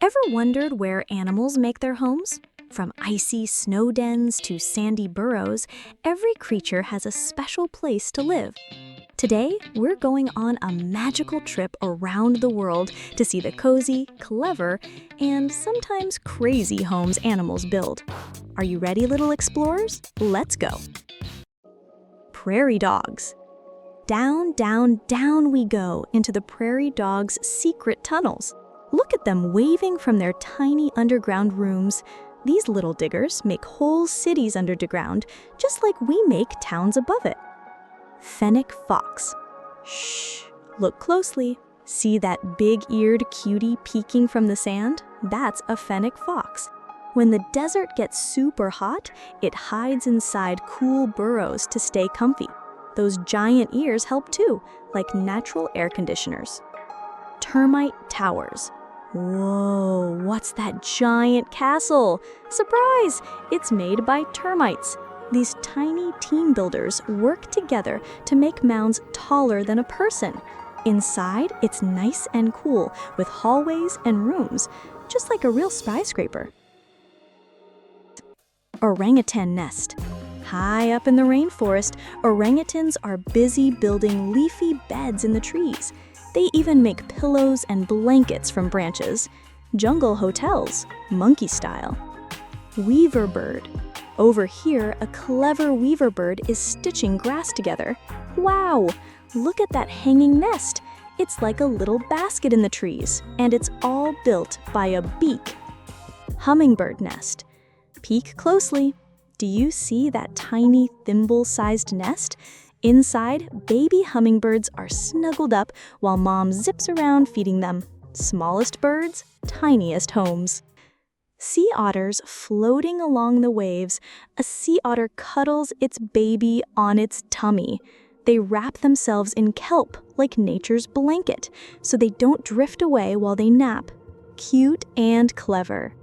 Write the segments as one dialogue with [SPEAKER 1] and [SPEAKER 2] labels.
[SPEAKER 1] Ever wondered where animals make their homes? From icy snow dens to sandy burrows, every creature has a special place to live. Today, we're going on a magical trip around the world to see the cozy, clever, and sometimes crazy homes animals build. Are you ready, little explorers? Let's go! Prairie dogs. Down, down, down we go into the prairie dogs' secret tunnels. Look at them waving from their tiny underground rooms. These little diggers make whole cities underground, just like we make towns above it. Fennec fox. Shh, look closely. See that big-eared cutie peeking from the sand? That's a fennec fox. When the desert gets super hot, it hides inside cool burrows to stay comfy. Those giant ears help too, like natural air conditioners. Termite towers. Whoa, what's that giant castle? Surprise! It's made by termites. These tiny team builders work together to make mounds taller than a person. Inside, it's nice and cool with hallways and rooms, just like a real skyscraper. Orangutan nest. High up in the rainforest, orangutans are busy building leafy beds in the trees. They even make pillows and blankets from branches. Jungle hotels, monkey style. Weaver bird. Over here, a clever weaver bird is stitching grass together. Wow! Look at that hanging nest. It's like a little basket in the trees, and it's all built by a beak. Hummingbird nest. Peek closely. Do you see that tiny thimble-sized nest? Inside, baby hummingbirds are snuggled up while mom zips around feeding them. Smallest birds, tiniest homes. Sea otters floating along the waves. A sea otter cuddles its baby on its tummy. They wrap themselves in kelp like nature's blanket, so they don't drift away while they nap. Cute and clever.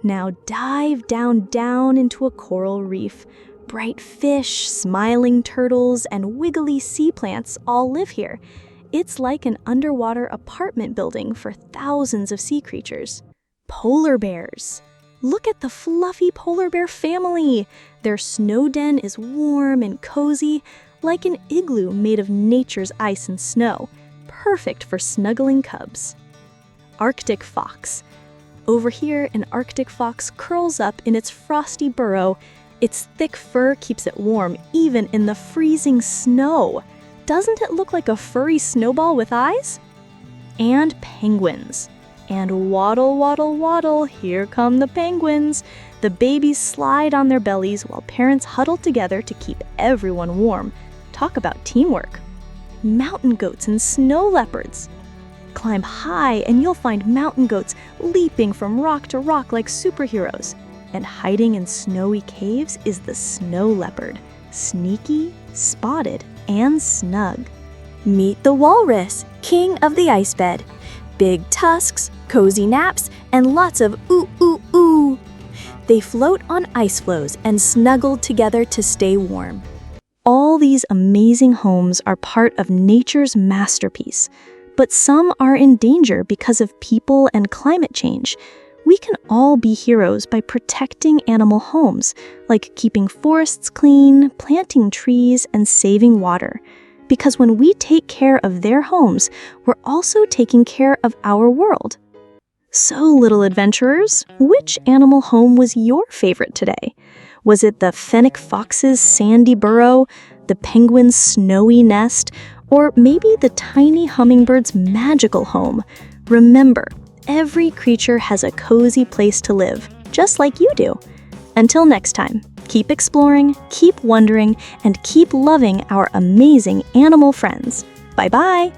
[SPEAKER 1] Now dive down into a coral reef. Bright fish, smiling turtles, and wiggly sea plants all live here. It's like an underwater apartment building for thousands of sea creatures. Polar bears. Look at the fluffy polar bear family. Their snow den is warm and cozy, like an igloo made of nature's ice and snow. Perfect for snuggling cubs. Arctic fox. Over here, an Arctic fox curls up in its frosty burrow. Its thick fur keeps it warm even in the freezing snow. Doesn't it look like a furry snowball with eyes? And penguins. And waddle, waddle, waddle, here come the penguins. The babies slide on their bellies while parents huddle together to keep everyone warm. Talk about teamwork. Mountain goats and snow leopards. Climb high and you'll find mountain goats leaping from rock to rock like superheroes. And hiding in snowy caves is the snow leopard, sneaky, spotted, and snug. Meet the walrus, king of the ice bed. Big tusks, cozy naps, and lots of ooh, ooh, ooh. They float on ice floes and snuggle together to stay warm. All these amazing homes are part of nature's masterpiece, but some are in danger because of people and climate change. We can all be heroes by protecting animal homes, like keeping forests clean, planting trees, and saving water. Because when we take care of their homes, we're also taking care of our world. So, little adventurers, which animal home was your favorite today? Was it the fennec fox's sandy burrow, the penguin's snowy nest, or maybe the tiny hummingbird's magical home? Remember, every creature has a cozy place to live, just like you do. Until next time, keep exploring, keep wondering, and keep loving our amazing animal friends. Bye-bye!